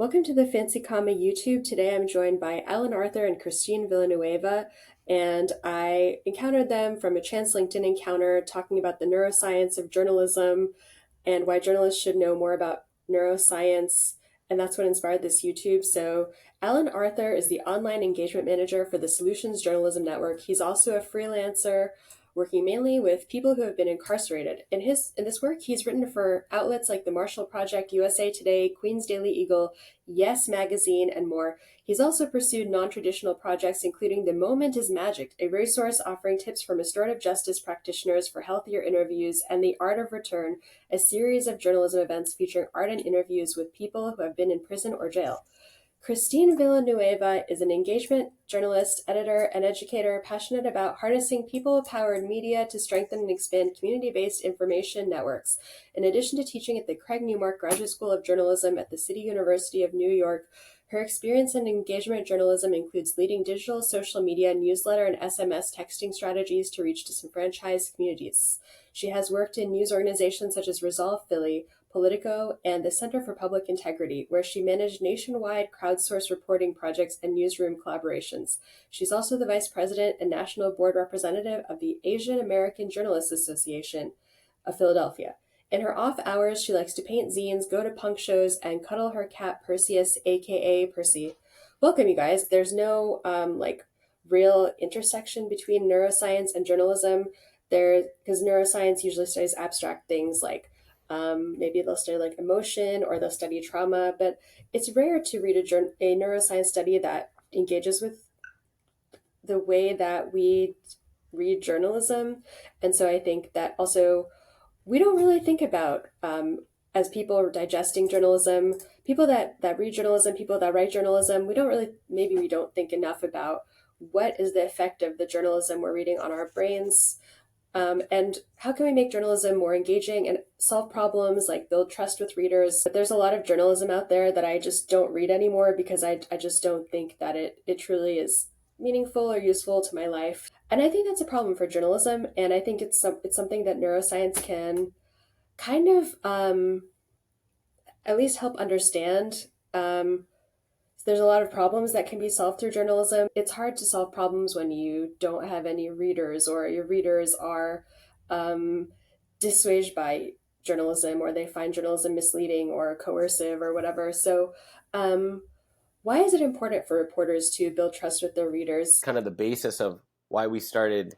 Welcome to the Fancy Comma YouTube. Today I'm joined by Alan Arthur and Christine Villanueva, and I encountered them from a chance LinkedIn encounter talking about the neuroscience of journalism and why journalists should know more about neuroscience, and that's what inspired this YouTube. So Alan Arthur is the online engagement manager for the Solutions Journalism Network. He's also a freelancer working mainly with people who have been incarcerated. In this work, he's written for outlets like the Marshall Project, USA Today, Queen's Daily Eagle, Yes Magazine, and more. He's also pursued non-traditional projects, including The Moment is Magic, a resource offering tips for restorative justice practitioners for healthier interviews, and The Art of Return, a series of journalism events featuring art and interviews with people who have been in prison or jail. Christine Villanueva is an engagement journalist, editor, and educator passionate about harnessing people-powered media to strengthen and expand community-based information networks. In addition to teaching at the Craig Newmark Graduate School of Journalism at the City University of New York, her experience in engagement journalism includes leading digital, social media, newsletter, and SMS texting strategies to reach disenfranchised communities. She has worked in news organizations such as Resolve Philly, Politico, and the Center for Public Integrity, where she managed nationwide crowdsourced reporting projects and newsroom collaborations. She's also the vice president and national board representative of the Asian American Journalists Association of Philadelphia. In her off hours, she likes to paint zines, go to punk shows, and cuddle her cat Perseus, aka Percy. Welcome, you guys. There's no real intersection between neuroscience and journalism. Because neuroscience usually studies abstract things like maybe they'll study like emotion or they'll study trauma, but it's rare to read a neuroscience study that engages with the way that we read journalism. And so I think that also we don't really think about as people digesting journalism, people that read journalism, people that write journalism, maybe we don't think enough about what is the effect of the journalism we're reading on our brains, and how can we make journalism more engaging and solve problems like build trust with readers? But there's a lot of journalism out there that I just don't read anymore because I just don't think that it truly is meaningful or useful to my life. And I think that's a problem for journalism. And I think it's something that neuroscience can kind of at least help understand. There's a lot of problems that can be solved through journalism. It's hard to solve problems when you don't have any readers or your readers are dissuaded by journalism or they find journalism misleading or coercive or whatever. So, why is it important for reporters to build trust with their readers? Kind of the basis of why we started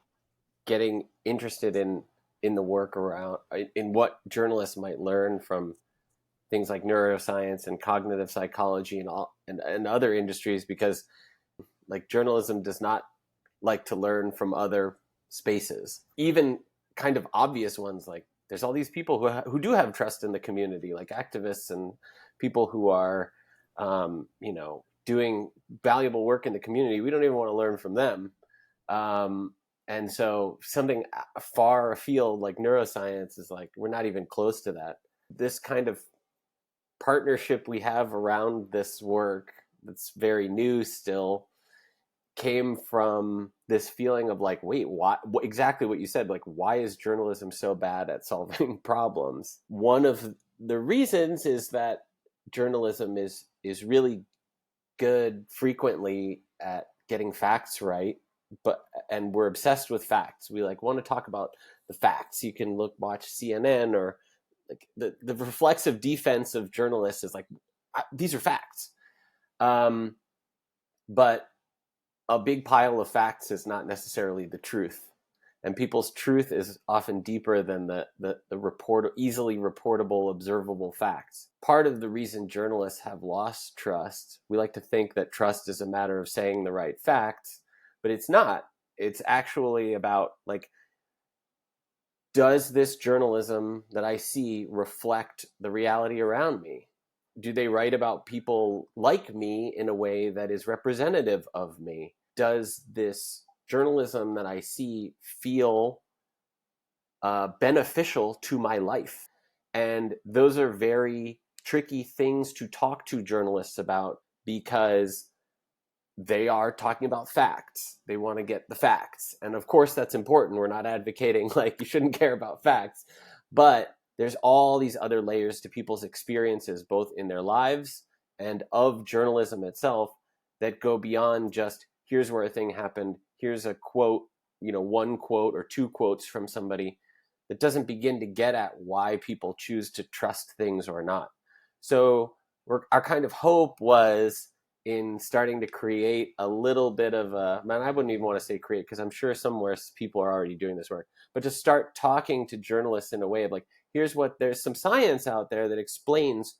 getting interested in the work around in what journalists might learn from things like neuroscience and cognitive psychology and other industries, because like journalism does not like to learn from other spaces, even kind of obvious ones. Like there's all these people who do have trust in the community, like activists and people who are doing valuable work in the community. We don't even want to learn from them. And so something far afield like neuroscience is like, we're not even close to that. This kind of partnership we have around this work that's very new still came from this feeling of like, wait, what exactly what you said, like, why is journalism so bad at solving problems? One of the reasons is that journalism is really good frequently at getting facts right, and we're obsessed with facts. We like want to talk about the facts. You can watch CNN, or like the reflexive defense of journalists is like, these are facts. But a big pile of facts is not necessarily the truth. And people's truth is often deeper than the easily reportable, observable facts. Part of the reason journalists have lost trust, we like to think that trust is a matter of saying the right facts, but it's not. It's actually about like, does this journalism that I see reflect the reality around me? Do they write about people like me in a way that is representative of me? Does this journalism that I see feel beneficial to my life? And those are very tricky things to talk to journalists about, because they are talking about facts. They want to get the facts. And of course, that's important. We're not advocating like you shouldn't care about facts. But there's all these other layers to people's experiences, both in their lives and of journalism itself that go beyond just here's where a thing happened, here's a quote, one quote or two quotes from somebody, that doesn't begin to get at why people choose to trust things or not. So our kind of hope was in starting to create a little bit of a, man, I wouldn't even want to say create, because I'm sure somewhere people are already doing this work, but to start talking to journalists in a way of like, there's some science out there that explains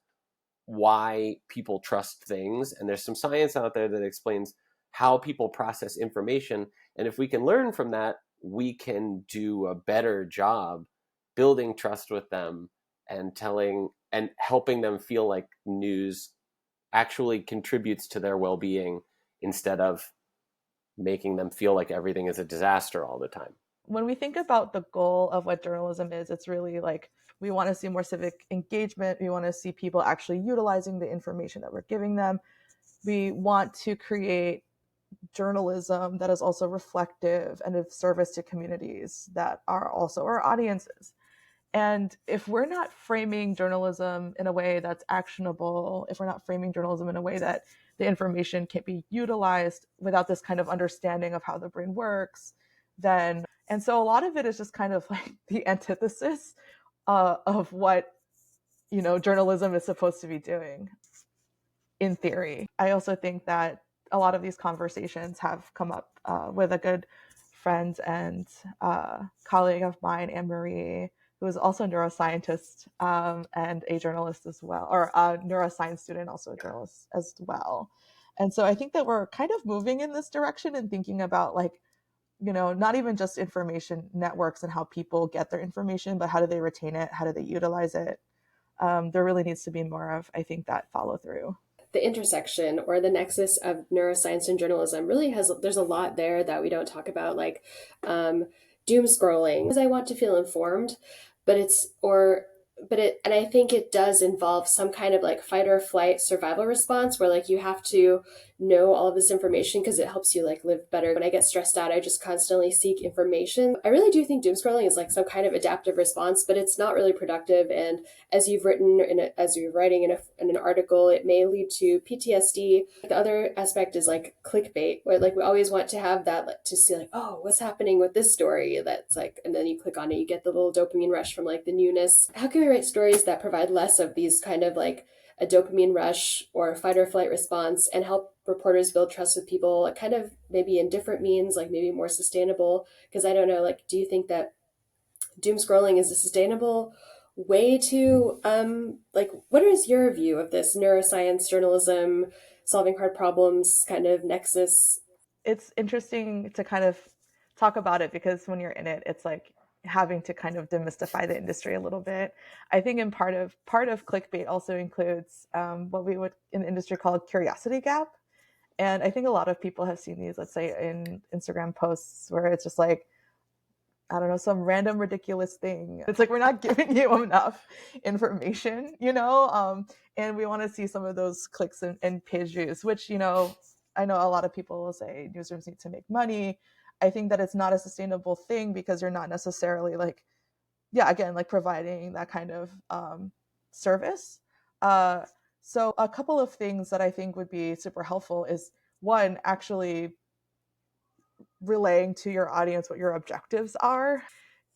why people trust things, and there's some science out there that explains how people process information, and if we can learn from that, we can do a better job building trust with them and telling and helping them feel like news actually contributes to their well-being instead of making them feel like everything is a disaster all the time. When we think about the goal of what journalism is, it's really like we want to see more civic engagement. We want to see people actually utilizing the information that we're giving them. We want to create journalism that is also reflective and of service to communities that are also our audiences. And if we're not framing journalism in a way that's actionable, if we're not framing journalism in a way that the information can be utilized without this kind of understanding of how the brain works, then, and so a lot of it is just kind of like the antithesis of what, journalism is supposed to be doing in theory. I also think that a lot of these conversations have come up with a good friend and colleague of mine, Anne Marie, who is also a neuroscientist and a journalist as well, or a neuroscience student, also a journalist as well. And so I think that we're kind of moving in this direction and thinking about like, not even just information networks and how people get their information, but how do they retain it? How do they utilize it? There really needs to be more of, I think, that follow through. The intersection or the nexus of neuroscience and journalism really there's a lot there that we don't talk about, like doom scrolling, because I want to feel informed, but and I think it does involve some kind of like fight or flight survival response where like you have to know all of this information because it helps you like live better. When I get stressed out, I just constantly seek information. I really do think doom scrolling is like some kind of adaptive response, but it's not really productive. And as you've written as you're writing in an article, it may lead to PTSD. The other aspect is like clickbait, where like we always want to have that, like, to see like, oh, what's happening with this story? That's like, and then you click on it, you get the little dopamine rush from like the newness. How can we write stories that provide less of these kind of like a dopamine rush or a fight or flight response and help reporters build trust with people, kind of maybe in different means, like maybe more sustainable? Because I don't know, like, do you think that doom scrolling is a sustainable way to like, what is your view of this neuroscience journalism solving hard problems kind of nexus? It's interesting to kind of talk about it because when you're in it, it's like having to kind of demystify the industry a little bit. I think in part of clickbait also includes what we would in the industry call a curiosity gap. And I think a lot of people have seen these, let's say in Instagram posts where it's just like, I don't know, some random ridiculous thing. It's like, we're not giving you enough information, and we want to see some of those clicks and page views, which, I know a lot of people will say newsrooms need to make money. I think that it's not a sustainable thing because you're not necessarily like, yeah, again, like providing that kind of service. So a couple of things that I think would be super helpful is, one, actually relaying to your audience what your objectives are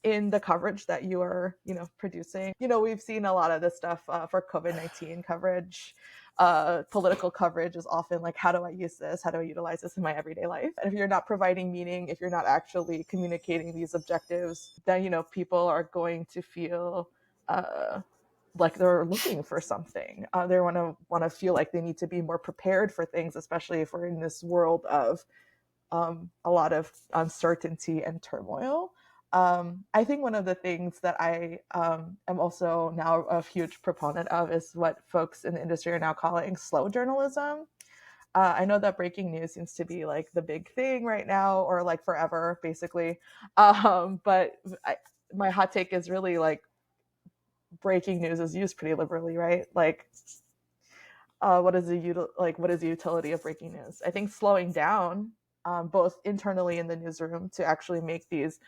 in the coverage that you are, producing. We've seen a lot of this stuff for COVID-19 coverage. Political coverage is often like, how do I use this? How do I utilize this in my everyday life? And if you're not providing meaning, if you're not actually communicating these objectives, then, people are going to feel like they're looking for something. They want to feel like they need to be more prepared for things, especially if we're in this world of a lot of uncertainty and turmoil. I think one of the things that I am also now a huge proponent of is what folks in the industry are now calling slow journalism. I know that breaking news seems to be like the big thing right now, or like forever, basically. But my hot take is really like breaking news is used pretty liberally, right? Like, what is the utility of breaking news? I think slowing down, both internally in the newsroom to actually make these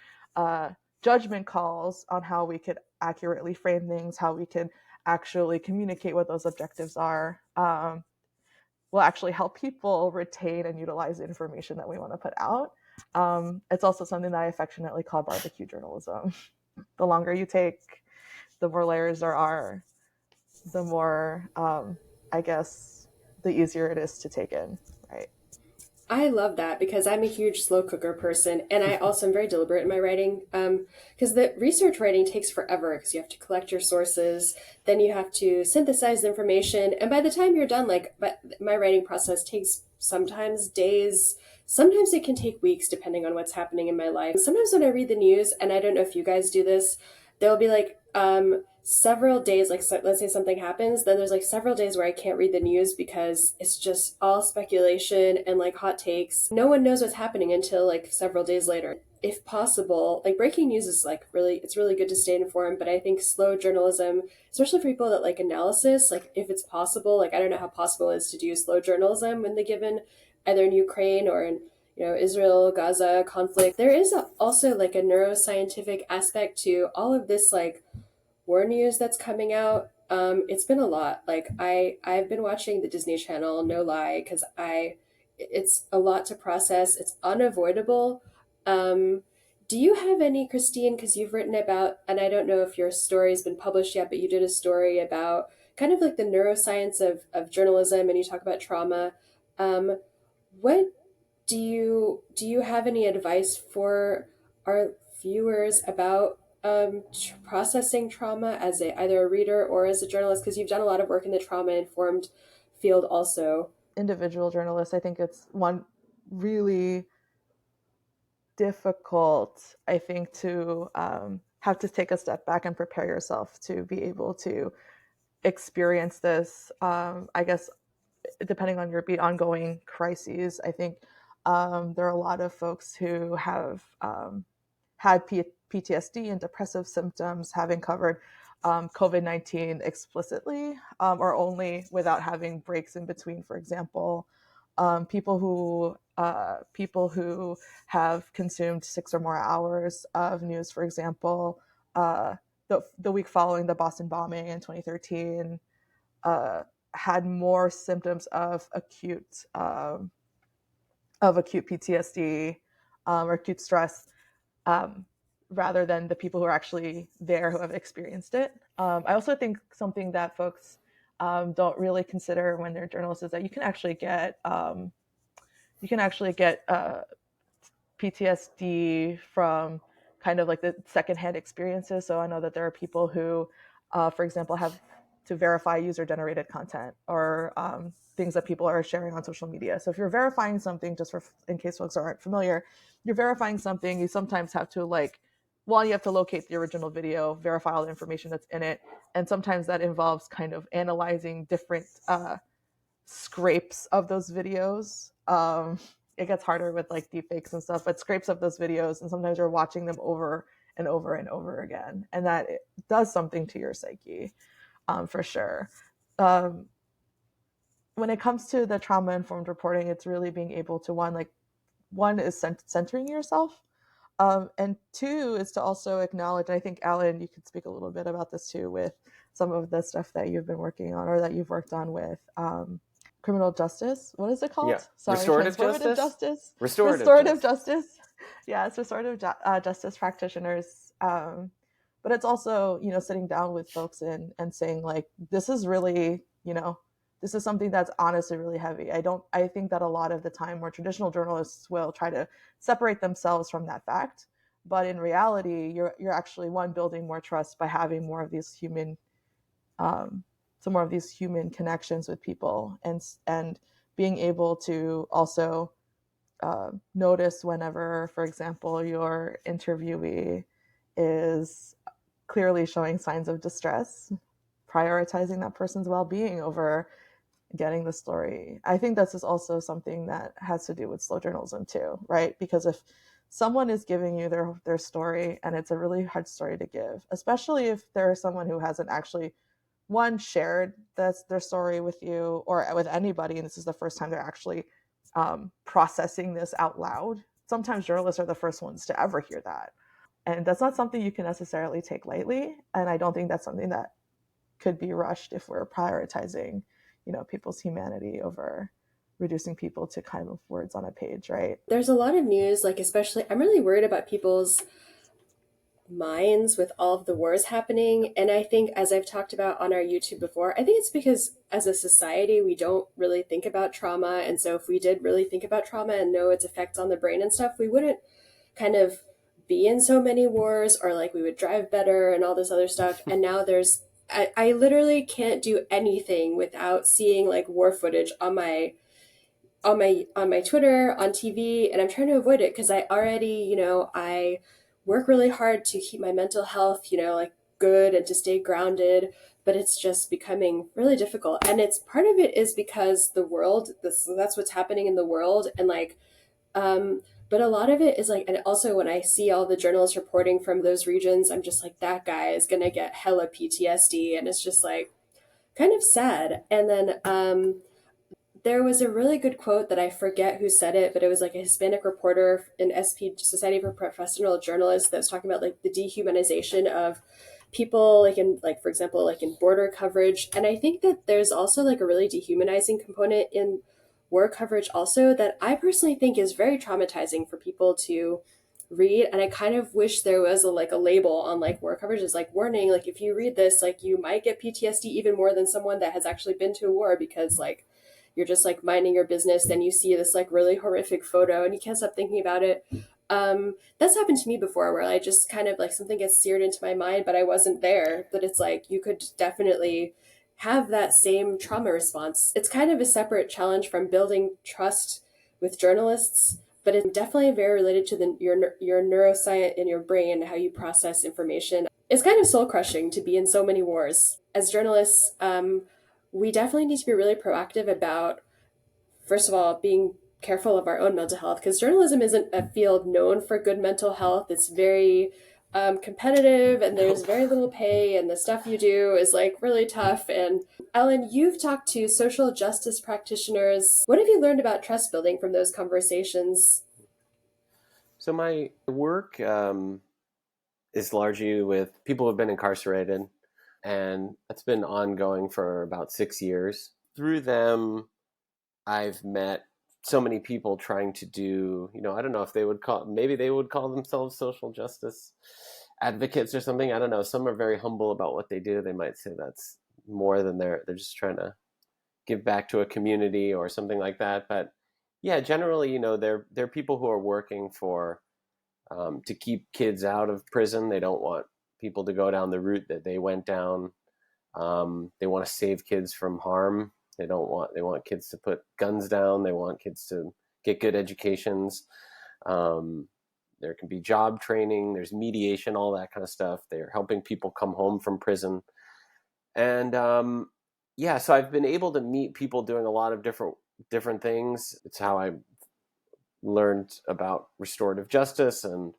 judgment calls on how we could accurately frame things, how we could actually communicate what those objectives are, will actually help people retain and utilize the information that we want to put out. It's also something that I affectionately call barbecue journalism. The longer you take, the more layers there are, the more, I guess, the easier it is to take in, right? I love that because I'm a huge slow cooker person, and I also am very deliberate in my writing. Because the research writing takes forever because you have to collect your sources, then you have to synthesize the information, and by the time you're done, like, but my writing process takes sometimes days. Sometimes it can take weeks depending on what's happening in my life. Sometimes when I read the news, and I don't know if you guys do this, there'll be like several days, like, so let's say something happens, then there's like several days where I can't read the news because it's just all speculation and like hot takes. No one knows what's happening until like several days later. If possible, like, breaking news is like really, it's really good to stay informed, but I think slow journalism, especially for people that like analysis, like if it's possible, like I don't know how possible it is to do slow journalism when the given, either in Ukraine or in, Israel Gaza conflict. There is also like a neuroscientific aspect to all of this, like war news that's coming out. It's been a lot. Like I've been watching the Disney Channel, no lie, because it's a lot to process. It's unavoidable. Um, do you have any, Christine? Because you've written about, and I don't know if your story has been published yet, but you did a story about kind of like the neuroscience of journalism, and you talk about trauma. Um, what do you have any advice for our viewers about processing trauma as either a reader or as a journalist? Because you've done a lot of work in the trauma informed field also. Individual journalists, I think it's one really difficult, I think, to have to take a step back and prepare yourself to be able to experience this. I guess depending on your beat, ongoing crises. I think there are a lot of folks who have had PTSD and depressive symptoms, having covered COVID-19 explicitly, or only without having breaks in between, for example. People who have consumed 6 or more hours of news, for example, the week following the Boston bombing in 2013, uh, had more symptoms of acute PTSD, or acute stress, um, rather than the people who are actually there who have experienced it. I also think something that folks don't really consider when they're journalists is that you can actually get PTSD from kind of like the secondhand experiences. So I know that there are people who, for example, have to verify user generated content, or things that people are sharing on social media. So if you're verifying something, just for in case folks aren't familiar, you're verifying something. You sometimes have to you have to locate the original video, verify all the information that's in it, and sometimes that involves kind of analyzing different scrapes of those videos. It gets harder with like deepfakes and stuff, but scrapes of those videos, and sometimes you're watching them over and over and over again, and that it does something to your psyche, for sure. Um, when it comes to the trauma informed reporting, it's really being able to one is centering yourself, and two is to also acknowledge. And I think Alan, you could speak a little bit about this too, with some of the stuff that you've been working on or that you've worked on with criminal justice. What is it called? Yeah, Sorry, restorative transformative justice. restorative justice. Yeah, it's justice practitioners. But it's also, sitting down with folks and saying like, this is really, this is something that's honestly really heavy. I think that a lot of the time where traditional journalists will try to separate themselves from that fact, but in reality, you're actually building more trust by having more of these human, more of these human connections with people, and being able to also notice whenever, for example, your interviewee is clearly showing signs of distress, prioritizing that person's well-being over getting the story. I think this is also something that has to do with slow journalism too, right? Because if someone is giving you their story and it's a really hard story to give, especially if there's someone who hasn't actually shared their story with you or with anybody, and this is the first time they're actually processing this out loud. Sometimes journalists are the first ones to ever hear that, and that's not something you can necessarily take lightly. And I don't think that's something that could be rushed if we're prioritizing, people's humanity over reducing people to kind of words on a page, right? There's a lot of news, like especially I'm really worried about people's minds with all of the wars happening. And I think, as I've talked about on our YouTube before, I think it's because as a society, we don't really think about trauma. And so if we did really think about trauma and know its effects on the brain and stuff, we wouldn't kind of be in so many wars, or like we would drive better and all this other stuff. And now I literally can't do anything without seeing like war footage on my Twitter, on TV, and I'm trying to avoid it because I already, I work really hard to keep my mental health, like good and to stay grounded, but it's just becoming really difficult. And it's part of it is because the world, that's what's happening in the world, and like but a lot of it is like, and also when I see all the journalists reporting from those regions, I'm just like, that guy is gonna get hella PTSD, and it's just like kind of sad. And then there was a really good quote that I forget who said it, but it was like a Hispanic reporter in SP Society for Professional Journalists that was talking about like the dehumanization of people, like in like for example like in border coverage. And I think that there's also like a really dehumanizing component in war coverage also that I personally think is very traumatizing for people to read. And I kind of wish there was like a label on like war coverage is like, warning, like if you read this, like you might get PTSD even more than someone that has actually been to a war, because like you're just like minding your business, then you see this like really horrific photo and you can't stop thinking about it. That's happened to me before, where I just kind of like something gets seared into my mind, but I wasn't there. But it's like you could definitely have that same trauma response. It's kind of a separate challenge from building trust with journalists, but it's definitely very related to your neuroscience in your brain, how you process information. It's kind of soul crushing to be in so many wars. As journalists, we definitely need to be really proactive about, first of all, being careful of our own mental health, because journalism isn't a field known for good mental health. It's very competitive, and there's very little pay, and the stuff you do is like really tough. And Ellen, you've talked to social justice practitioners. What have you learned about trust building from those conversations? So my work is largely with people who have been incarcerated, and that's been ongoing for about 6 years. Through them, I've met so many people trying to do, I don't know if maybe they would call themselves social justice advocates or something. I don't know. Some are very humble about what they do. They might say that's more than they're just trying to give back to a community or something like that. But yeah, generally, they're people who are working for to keep kids out of prison. They don't want people to go down the route that they went down. They want to save kids from harm. They want kids to put guns down. They want kids to get good educations. There can be job training. There's mediation, all that kind of stuff. They're helping people come home from prison. And yeah, so I've been able to meet people doing a lot of different things. It's how I learned about restorative justice and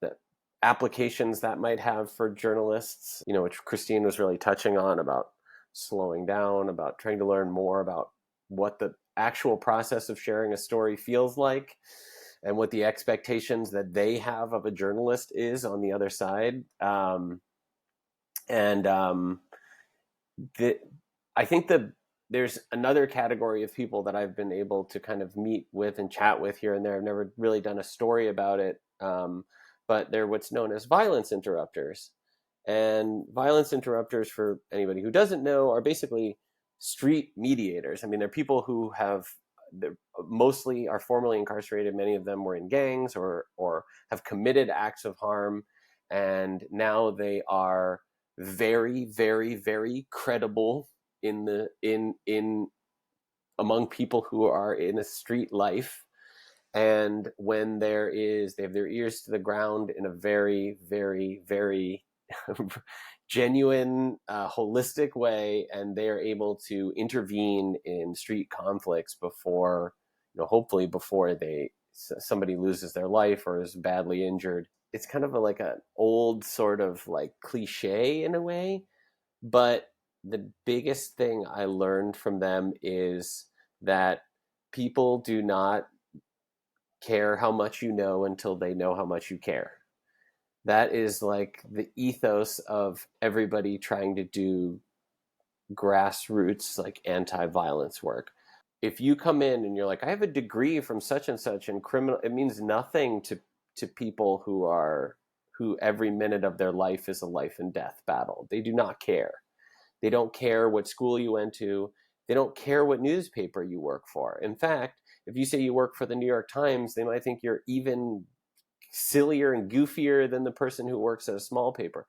the applications that might have for journalists, which Christine was really touching on, about slowing down, about trying to learn more about what the actual process of sharing a story feels like and what the expectations that they have of a journalist is on the other side. I think that there's another category of people that I've been able to kind of meet with and chat with here and there. I've never really done a story about it, but they're what's known as violence interrupters. And violence interrupters, for anybody who doesn't know, are basically street mediators. I mean, they're people who mostly are formerly incarcerated. Many of them were in gangs or have committed acts of harm, and now they are very, very, very credible in among people who are in a street life. And when they have their ears to the ground in a very, very, very genuine, holistic way, and they are able to intervene in street conflicts before, hopefully before somebody loses their life or is badly injured. It's kind of like an old sort of like cliche in a way, but the biggest thing I learned from them is that people do not care how much you know until they know how much you care. That is like the ethos of everybody trying to do grassroots, like anti-violence work. If you come in and you're like, I have a degree from such and such in criminal, it means nothing to people who every minute of their life is a life and death battle. They do not care. They don't care what school you went to. They don't care what newspaper you work for. In fact, if you say you work for the New York Times, they might think you're even sillier and goofier than the person who works at a small paper.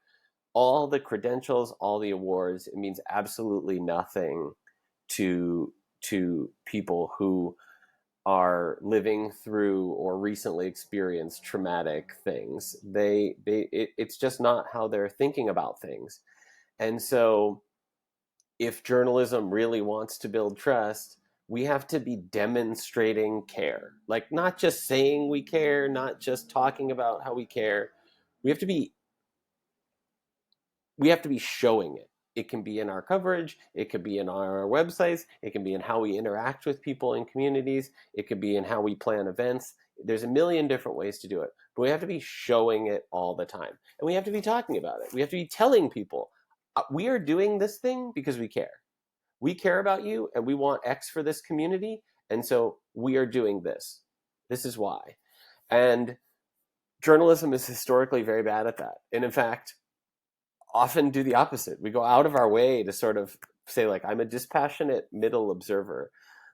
All the credentials, all the awards, it means absolutely nothing to people who are living through or recently experienced traumatic things. It's just not how they're thinking about things. And so if journalism really wants to build trust, we have to be demonstrating care. Like, not just saying we care, not just talking about how we care. We have to be showing it. It can be in our coverage, it could be in our websites, it can be in how we interact with people in communities, it could be in how we plan events. There's a million different ways to do it, but we have to be showing it all the time. And we have to be talking about it. We have to be telling people, we are doing this thing because we care. We care about you and we want X for this community. And so we are doing this. This is why. And journalism is historically very bad at that. And in fact, often do the opposite. We go out of our way to sort of say, like, I'm a dispassionate middle observer.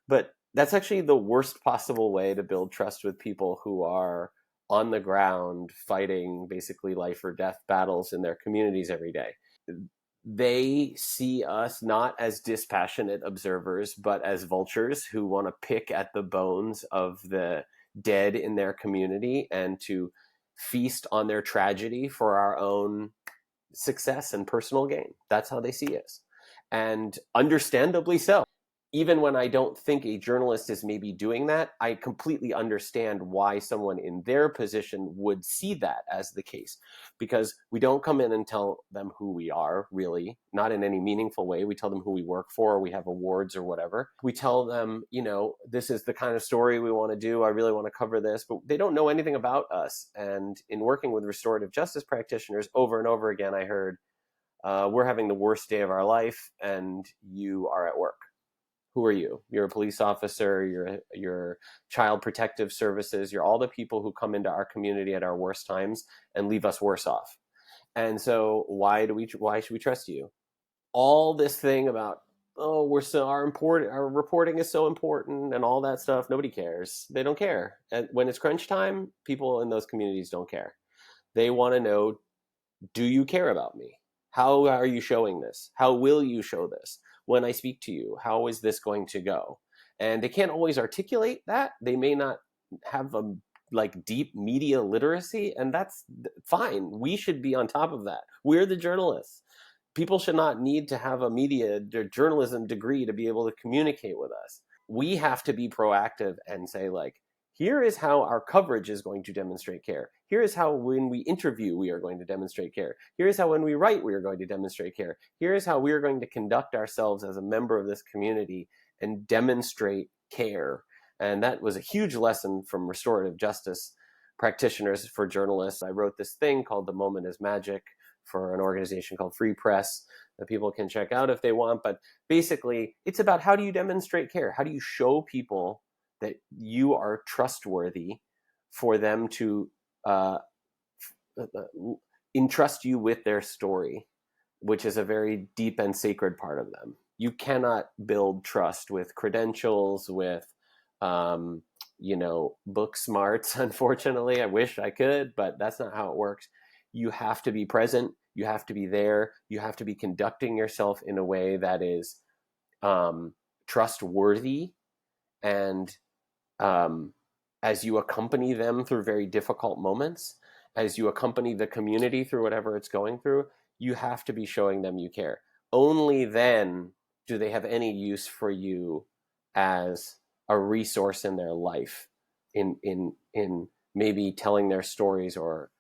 But that's actually the worst possible way to build trust with people who are on the ground fighting basically life or death battles in their communities every day. They see us not as dispassionate observers, but as vultures who want to pick at the bones of the dead in their community and to feast on their tragedy for our own success and personal gain. That's how they see us. And understandably so. Even when I don't think a journalist is maybe doing that, I completely understand why someone in their position would see that as the case. Because we don't come in and tell them who we are, really, not in any meaningful way. We tell them who we work for, we have awards or whatever. We tell them, this is the kind of story we want to do. I really want to cover this, but they don't know anything about us. And in working with restorative justice practitioners over and over again, I heard, we're having the worst day of our life and you are at work. Who are you? You're a police officer, you're child protective services, you're all the people who come into our community at our worst times and leave us worse off. And so why should we trust you? All this thing about, our reporting is so important and all that stuff, nobody cares. They don't care. And when it's crunch time, people in those communities don't care. They want to know, do you care about me? How are you showing this? How will you show this? When I speak to you, how is this going to go? And they can't always articulate that. They may not have a deep media literacy, and that's fine. We should be on top of that. We're the journalists. People should not need to have a media or journalism degree to be able to communicate with us. We have to be proactive and say, here is how our coverage is going to demonstrate care. Here is how when we interview, we are going to demonstrate care. Here is how when we write, we are going to demonstrate care. Here is how we are going to conduct ourselves as a member of this community and demonstrate care. And that was a huge lesson from restorative justice practitioners for journalists. I wrote this thing called The Moment is Magic for an organization called Free Press that people can check out if they want. But basically, it's about how do you demonstrate care? How do you show people that you are trustworthy for them to entrust you with their story, which is a very deep and sacred part of them. You cannot build trust with credentials, with, book smarts, unfortunately. I wish I could, but that's not how it works. You have to be present. You have to be there. You have to be conducting yourself in a way that is trustworthy. And as you accompany them through very difficult moments, as you accompany the community through whatever it's going through, you have to be showing them you care. Only then do they have any use for you as a resource in their life, in maybe telling their stories or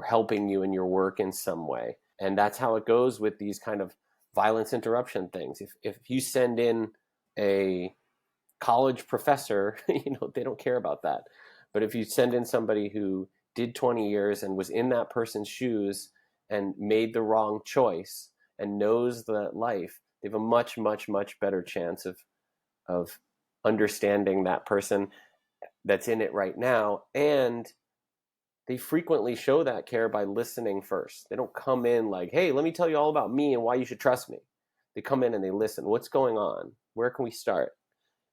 helping you in your work in some way. And that's how it goes with these kind of violence interruption things. If you send in a college professor, they don't care about that. But if you send in somebody who did 20 years and was in that person's shoes and made the wrong choice and knows that life, They have a much, much, much better chance of understanding that person that's in it right now. And they frequently show that care by listening first. They don't come in like, hey, let me tell you all about me and why you should trust me. They come in and they listen. What's going on? Where can we start?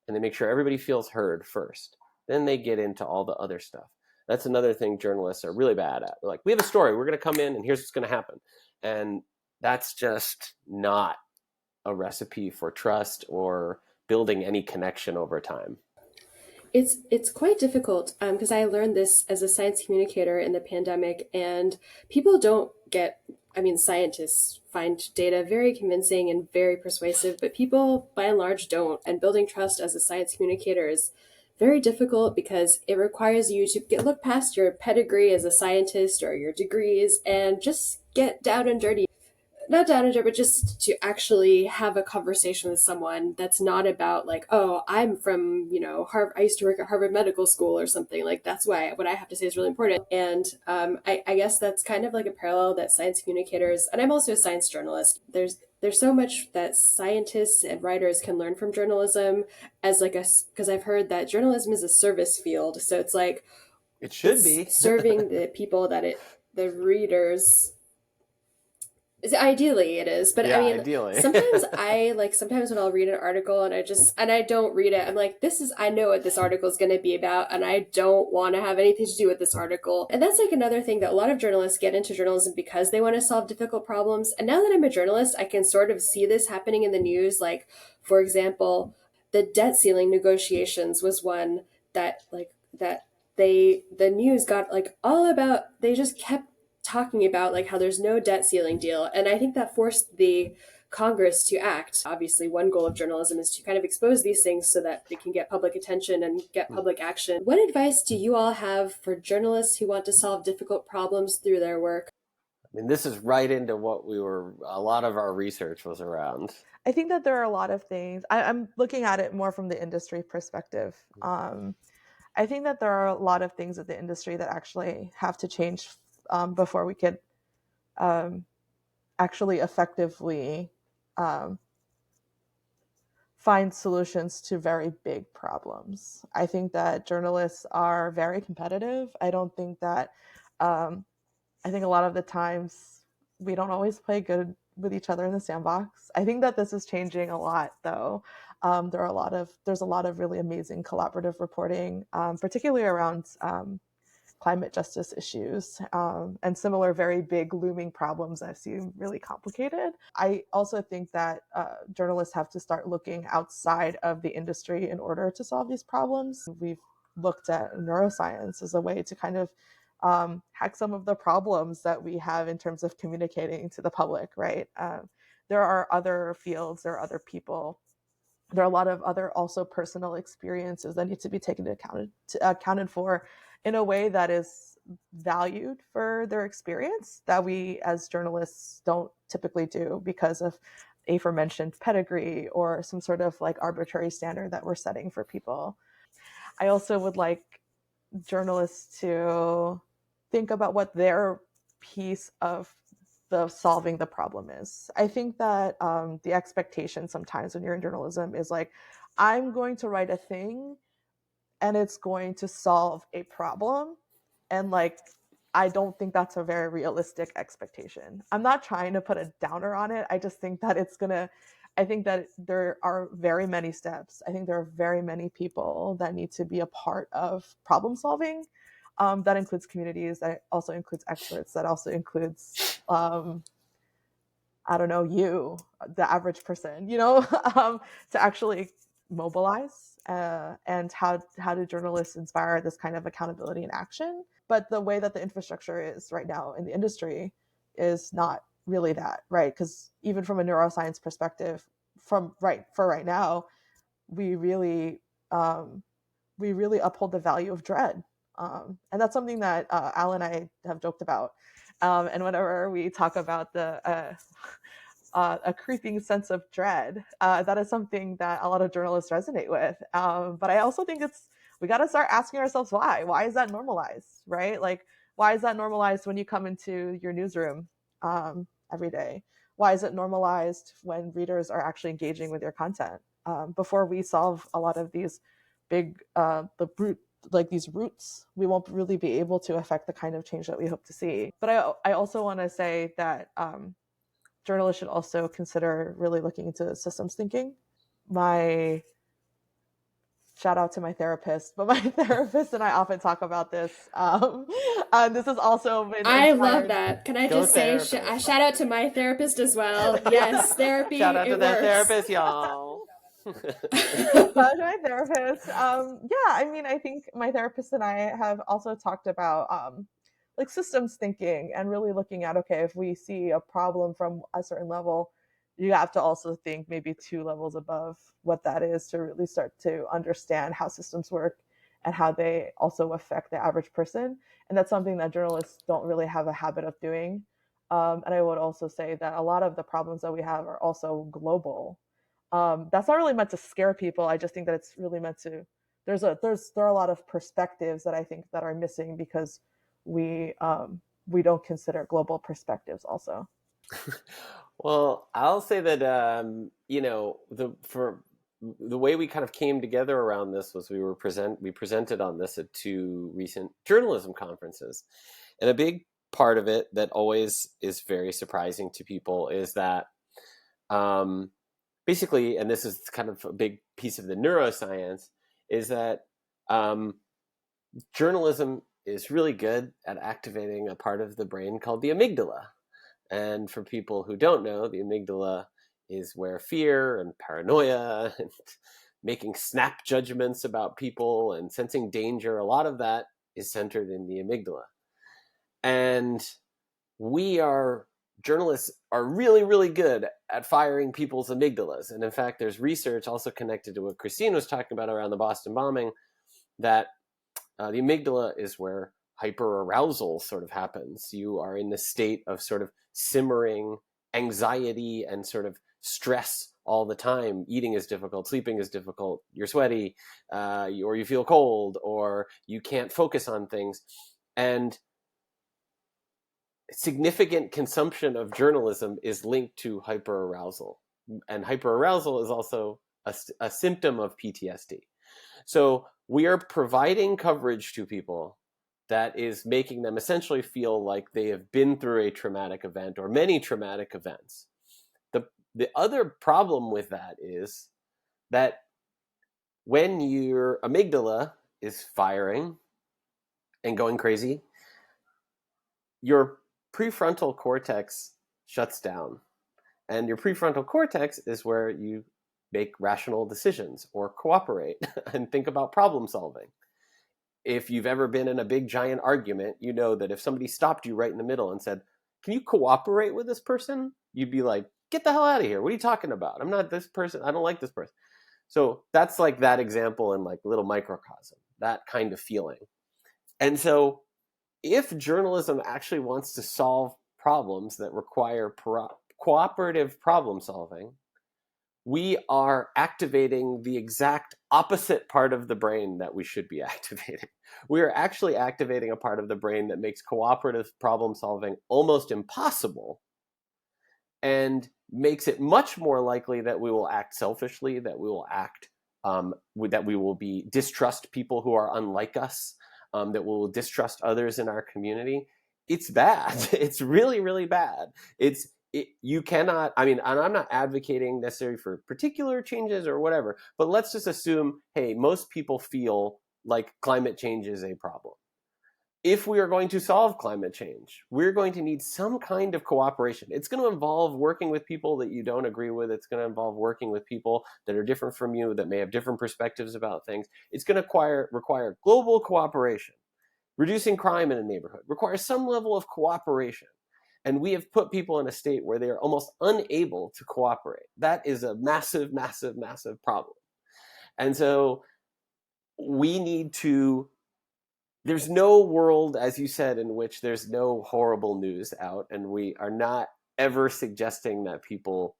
And they make sure everybody feels heard first. Then they get into all the other stuff. That's another thing journalists are really bad at. They're like, we have a story. We're going to come in and here's what's going to happen. And that's just not a recipe for trust or building any connection over time. It's quite difficult because I learned this as a science communicator in the pandemic, and people don't get. I mean, scientists find data very convincing and very persuasive, but people by and large don't. And building trust as a science communicator is very difficult because it requires you to look past your pedigree as a scientist or your degrees and just get down and dirty, not down and dirty, but just to actually have a conversation with someone that's not about like, oh, I'm from, Harvard. I used to work at Harvard Medical School or something. Like that's why what I have to say is really important. And I guess that's kind of like a parallel that science communicators, and I'm also a science journalist. There's so much that scientists and writers can learn from journalism as like because I've heard that journalism is a service field. So it's like it should be serving the people the readers. Ideally it is, but yeah, I mean, ideally. sometimes when I'll read an article and I don't read it, I'm like, I know what this article is going to be about, and I don't want to have anything to do with this article. And that's like another thing that a lot of journalists get into journalism because they want to solve difficult problems. And now that I'm a journalist, I can sort of see this happening in the news. Like, for example, the debt ceiling negotiations was one that the news got like all about. They just kept talking about like how there's no debt ceiling deal. And I think that forced the Congress to act. Obviously, one goal of journalism is to kind of expose these things so that they can get public attention and get public action. What advice do you all have for journalists who want to solve difficult problems through their work? I mean, this is right into what a lot of our research was around. I think that there are a lot of things. I'm looking at it more from the industry perspective. I think that there are a lot of things at the industry that actually have to change before we could actually effectively find solutions to very big problems. I think that journalists are very competitive. I don't think that, I think a lot of the times we don't always play good with each other in the sandbox. I think that this is changing a lot though. There's a lot of really amazing collaborative reporting, particularly around climate justice issues and similar very big looming problems that seem really complicated. I also think that journalists have to start looking outside of the industry in order to solve these problems. We've looked at neuroscience as a way to kind of hack some of the problems that we have in terms of communicating to the public, right? There are other fields, there are other people, there are a lot of other also personal experiences that need to be accounted for in a way that is valued for their experience that we as journalists don't typically do because of aforementioned pedigree or some sort of like arbitrary standard that we're setting for people. I also would like journalists to think about what their piece of the solving the problem is. I think that the expectation sometimes when you're in journalism is like, I'm going to write a thing and it's going to solve a problem. And like, I don't think that's a very realistic expectation. I'm not trying to put a downer on it. I just think that I think that there are very many steps. I think there are very many people that need to be a part of problem solving. That includes communities, that also includes experts, that also includes, I don't know, you, the average person, to actually mobilize and how do journalists inspire this kind of accountability and action. But the way that the infrastructure is right now in the industry is not really that, right? Because even from a neuroscience perspective, for right now, we really uphold the value of dread. And that's something that Al and I have joked about. And whenever we talk about a creeping sense of dread, that is something that a lot of journalists resonate with. But I also think we got to start asking ourselves why. Why is that normalized, right? Like, why is that normalized when you come into your newsroom every day? Why is it normalized when readers are actually engaging with your content? Before we solve a lot of these big these roots, we won't really be able to affect the kind of change that we hope to see. But I also want to say that journalists should also consider really looking into systems thinking. My shout out to my therapist, but my therapist and I often talk about this. This has also been I love inspired. that. Can I Go just say, therapist. shout out to my therapist as well. Yes, therapy, Shout out to it that works. therapist, y'all. Shout out to my therapist. Yeah, I mean, I think my therapist and I have also talked about like systems thinking and really looking at, okay, if we see a problem from a certain level, you have to also think maybe 2 levels above what that is to really start to understand how systems work and how they also affect the average person. And that's something that journalists don't really have a habit of doing. And I would also say that a lot of the problems that we have are also global. That's not really meant to scare people. I just think that it's really meant to. There are a lot of perspectives that I think that are missing because we don't consider global perspectives also. Well, I'll say that for the way we kind of came together around this was we presented on this at 2 recent journalism conferences, and a big part of it that always is very surprising to people is that basically, and this is kind of a big piece of the neuroscience, is that journalism is really good at activating a part of the brain called the amygdala. And for people who don't know, the amygdala is where fear and paranoia and making snap judgments about people and sensing danger, a lot of that is centered in the amygdala. And journalists are really, really good at firing people's amygdalas. And in fact, there's research also connected to what Christine was talking about around the Boston bombing, that the amygdala is where hyperarousal sort of happens. You are in the state of sort of simmering anxiety and sort of stress all the time. Eating is difficult, sleeping is difficult, you're sweaty, or you feel cold, or you can't focus on things. And significant consumption of journalism is linked to hyperarousal. And hyperarousal is also a symptom of PTSD. So we are providing coverage to people that is making them essentially feel like they have been through a traumatic event or many traumatic events. The other problem with that is that when your amygdala is firing and going crazy, your prefrontal cortex shuts down. And your prefrontal cortex is where you make rational decisions or cooperate and think about problem solving. If you've ever been in a big giant argument, you know that if somebody stopped you right in the middle and said, "Can you cooperate with this person?" You'd be like, "Get the hell out of here. What are you talking about? I'm not this person. I don't like this person." So that's like that example in like little microcosm, that kind of feeling. And so if journalism actually wants to solve problems that require cooperative problem solving, we are activating the exact opposite part of the brain that we should be activating. We are actually activating a part of the brain that makes cooperative problem solving almost impossible and makes it much more likely that we will act selfishly, that we will that we will distrust people who are unlike us, that will distrust others in our community. It's bad. It's really, really bad. You cannot, I mean, and I'm not advocating necessarily for particular changes or whatever, but let's just assume, hey, most people feel like climate change is a problem. If we are going to solve climate change, we're going to need some kind of cooperation. It's going to involve working with people that you don't agree with. It's going to involve working with people that are different from you, that may have different perspectives about things. It's going to require global cooperation. Reducing crime in a neighborhood requires some level of cooperation. And we have put people in a state where they are almost unable to cooperate. That is a massive, massive, massive problem. And so we need to, there's no world, as you said, in which there's no horrible news out. And we are not ever suggesting that people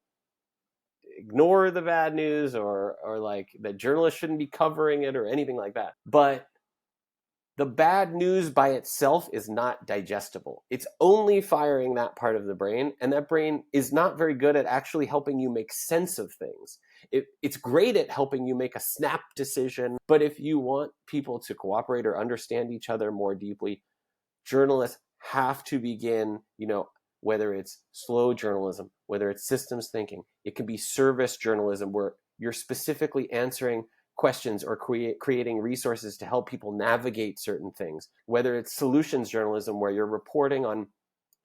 ignore the bad news or like that journalists shouldn't be covering it or anything like that. But the bad news by itself is not digestible. It's only firing that part of the brain, and that brain is not very good at actually helping you make sense of things. It's great at helping you make a snap decision, but if you want people to cooperate or understand each other more deeply, journalists have to begin, whether it's slow journalism, whether it's systems thinking, it can be service journalism where you're specifically answering questions or creating resources to help people navigate certain things, whether it's solutions journalism where you're reporting on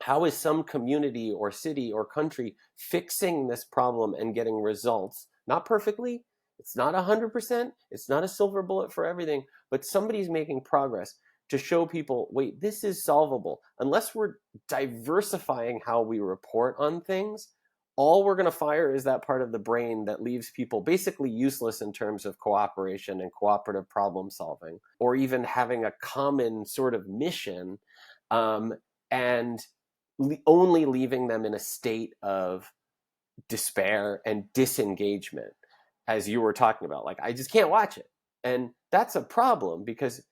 how is some community or city or country fixing this problem and getting results, not perfectly, it's not 100%, it's not a silver bullet for everything, but somebody's making progress to show people, wait, this is solvable. Unless we're diversifying how we report on things, all we're going to fire is that part of the brain that leaves people basically useless in terms of cooperation and cooperative problem solving, or even having a common sort of mission, and only leaving them in a state of despair and disengagement, as you were talking about. Like, I just can't watch it. And that's a problem because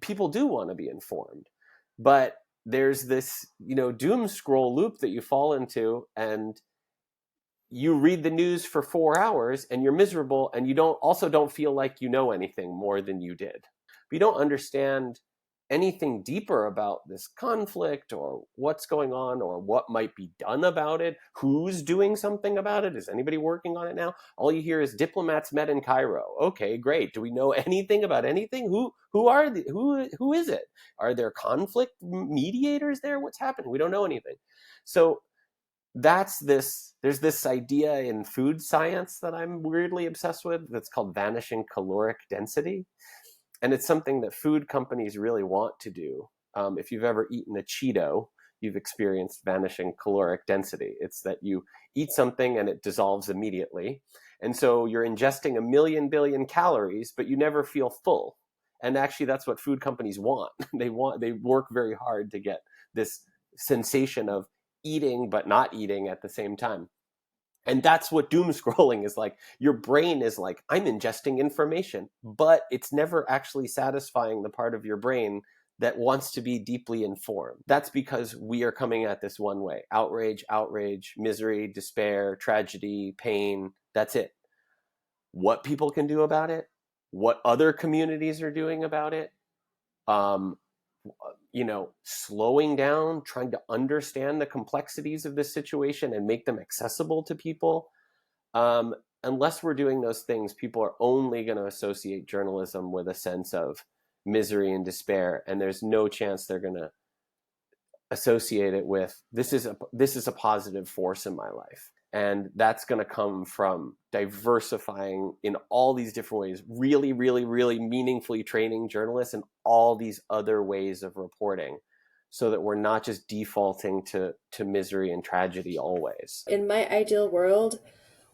people do want to be informed. But there's this, doom scroll loop that you fall into, and you read the news for 4 hours and you're miserable, and you don't feel like you know anything more than you did. But you don't understand anything deeper about this conflict or what's going on or what might be done about it. Who's doing something about it? Is anybody working on it now? All you hear is diplomats met in Cairo. Okay, great. Do we know anything about anything? Who is it? Are there conflict mediators there? What's happening? We don't know anything. So there's this idea in food science that I'm weirdly obsessed with that's called vanishing caloric density. And it's something that food companies really want to do. If you've ever eaten a Cheeto, you've experienced vanishing caloric density. It's that you eat something and it dissolves immediately. And so you're ingesting 1 billion calories, but you never feel full. And actually, that's what food companies want. They work very hard to get this sensation of eating but not eating at the same time. And that's what doom scrolling is like. Your brain is like, I'm ingesting information, but it's never actually satisfying the part of your brain that wants to be deeply informed. That's because we are coming at this one way. Outrage, misery, despair, tragedy, pain. That's it. What people can do about it, what other communities are doing about it, slowing down, trying to understand the complexities of this situation and make them accessible to people. Unless we're doing those things, people are only going to associate journalism with a sense of misery and despair, and there's no chance they're going to associate it with this is a positive force in my life. And that's going to come from diversifying in all these different ways, really, really, really meaningfully training journalists in all these other ways of reporting, so that we're not just defaulting to misery and tragedy always. In my ideal world,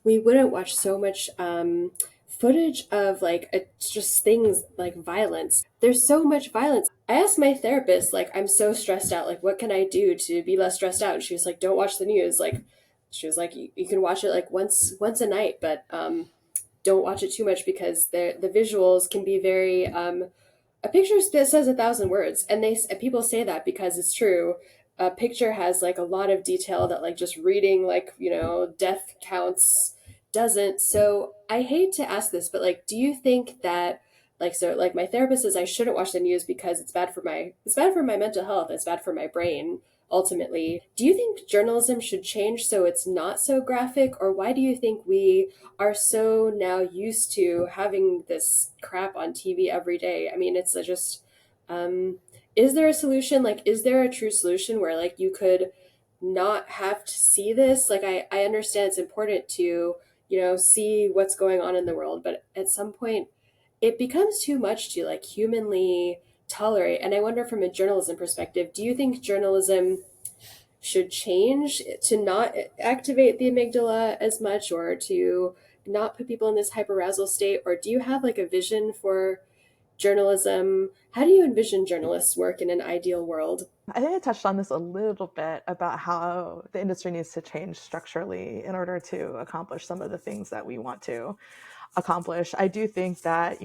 we wouldn't watch so much footage of just things like violence. There's so much violence. I asked my therapist, I'm so stressed out, what can I do to be less stressed out? And she was like, don't watch the news. She was like, you can watch it once a night, but don't watch it too much because the visuals can be very a picture says 1,000 words, and people say that because it's true. A picture has a lot of detail that just reading death counts doesn't. So I hate to ask this, but do you think that my therapist says I shouldn't watch the news because it's bad for my mental health, it's bad for my brain ultimately. Do you think journalism should change so it's not so graphic, or why do you think we are so now used to having this crap on TV every day? I mean, it's just is there a solution? Is there a true solution where you could not have to see this? I understand it's important to see what's going on in the world, but at some point it becomes too much to humanly tolerate. And I wonder, from a journalism perspective, do you think journalism should change to not activate the amygdala as much, or to not put people in this hyperarousal state? Or do you have a vision for journalism? How do you envision journalists work in an ideal world? I think I touched on this a little bit about how the industry needs to change structurally in order to accomplish some of the things that we want to accomplish. I do think that,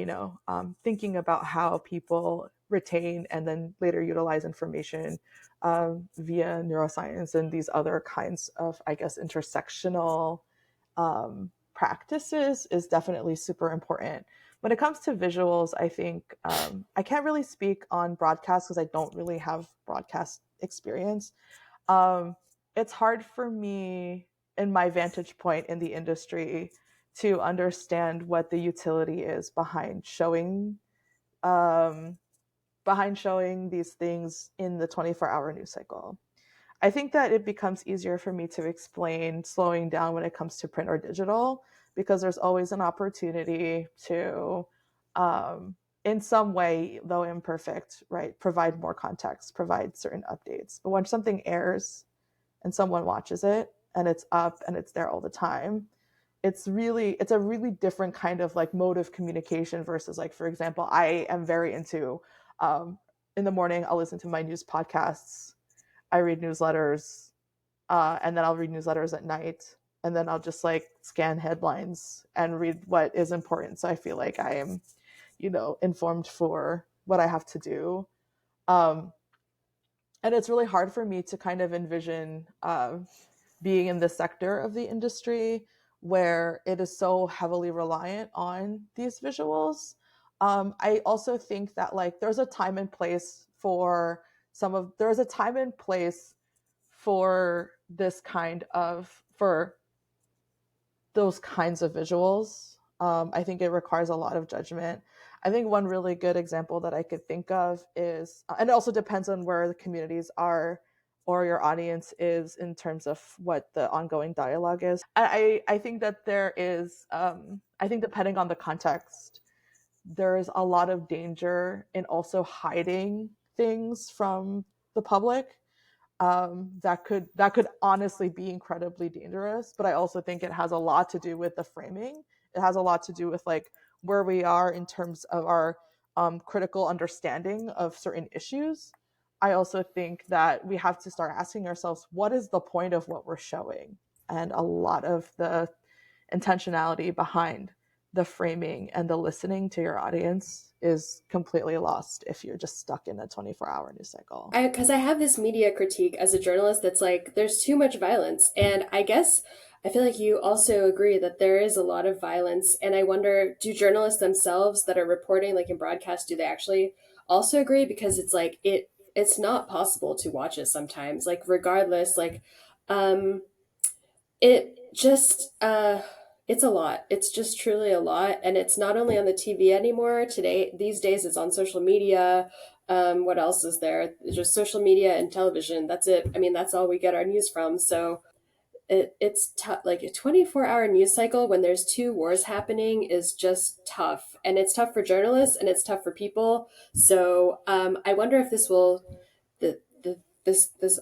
thinking about how people retain and then later utilize information via neuroscience and these other kinds of, I guess, intersectional practices is definitely super important. When it comes to visuals, I think I can't really speak on broadcast because I don't really have broadcast experience. um, it's hard for me in my vantage point in the industry to understand what the utility is um, behind showing these things in the 24-hour news cycle. I think that it becomes easier for me to explain slowing down when it comes to print or digital because there's always an opportunity to, um, in some way, though imperfect, right, provide more context, provide certain updates. But when something airs and someone watches it and it's up and it's there all the time, it's a really different kind of like mode of communication versus, like, for example, I am very into um, in the morning I'll listen to my news podcasts, I read newsletters, and then I'll read newsletters at night, and then I'll just like scan headlines and read what is important. So I feel like I am, informed for what I have to do. Um, and it's really hard for me to kind of envision being in this sector of the industry where it is so heavily reliant on these visuals. I also think that like there's a time and place for this kind of for those kinds of visuals. I think it requires a lot of judgment. I think one really good example that I could think of is, and it also depends on where the communities are or your audience is in terms of what the ongoing dialogue is. I think that there is, I think depending on the context, there is a lot of danger in also hiding things from the public that could honestly be incredibly dangerous. But I also think it has a lot to do with the framing. It has a lot to do with like where we are in terms of our critical understanding of certain issues. I also think that we have to start asking ourselves, what is the point of what we're showing? And a lot of the intentionality behind the framing and the listening to your audience is completely lost if you're just stuck in a 24-hour news cycle. Because I have this media critique as a journalist that's like, there's too much violence. And I guess I feel like you also agree that there is a lot of violence. And I wonder, do journalists themselves that are reporting, like in broadcast, do they actually also agree? Because it's like, it's not possible to watch it sometimes, like regardless, like, um, it just, it's a lot. It's just truly a lot. And it's not only on the TV anymore. These days, it's on social media. What else is there? Just social media and television. That's it. I mean, that's all we get our news from. So it's tough. Like a 24-hour news cycle when there's two wars happening is just tough. And it's tough for journalists and it's tough for people. So I wonder if this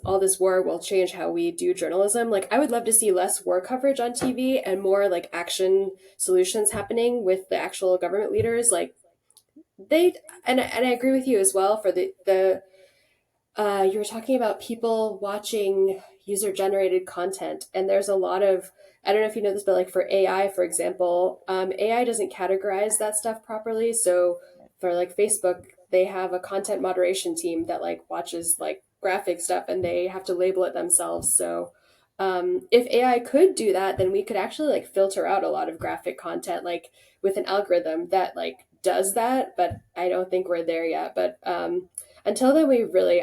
all this war will change how we do journalism. Like I would love to see less war coverage on TV and more like action solutions happening with the actual government leaders. Like they and I agree with you as well for the you were talking about people watching user generated content, and there's a lot of, I don't know if you know this, but like for AI, for example, AI doesn't categorize that stuff properly. So for like Facebook, they have a content moderation team that like watches like graphic stuff, and they have to label it themselves. So if AI could do that, then we could actually like filter out a lot of graphic content, like with an algorithm that like does that. But I don't think we're there yet. But until then,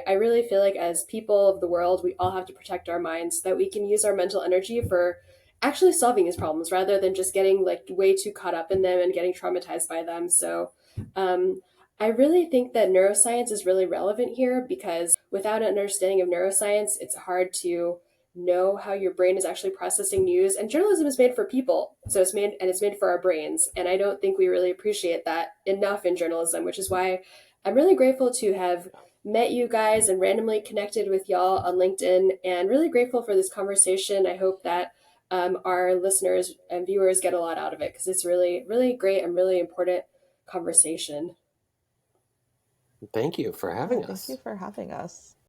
I really feel like as people of the world, we all have to protect our minds so that we can use our mental energy for actually solving these problems rather than just getting like way too caught up in them and getting traumatized by them. So, um, I really think that neuroscience is really relevant here because without an understanding of neuroscience, it's hard to know how your brain is actually processing news. And journalism is made for people, so it's made for our brains. And I don't think we really appreciate that enough in journalism, which is why I'm really grateful to have met you guys and randomly connected with y'all on LinkedIn, and really grateful for this conversation. I hope that our listeners and viewers get a lot out of it because it's really, really great and really important conversation. Thank you for Yeah, having thank you us. for having us.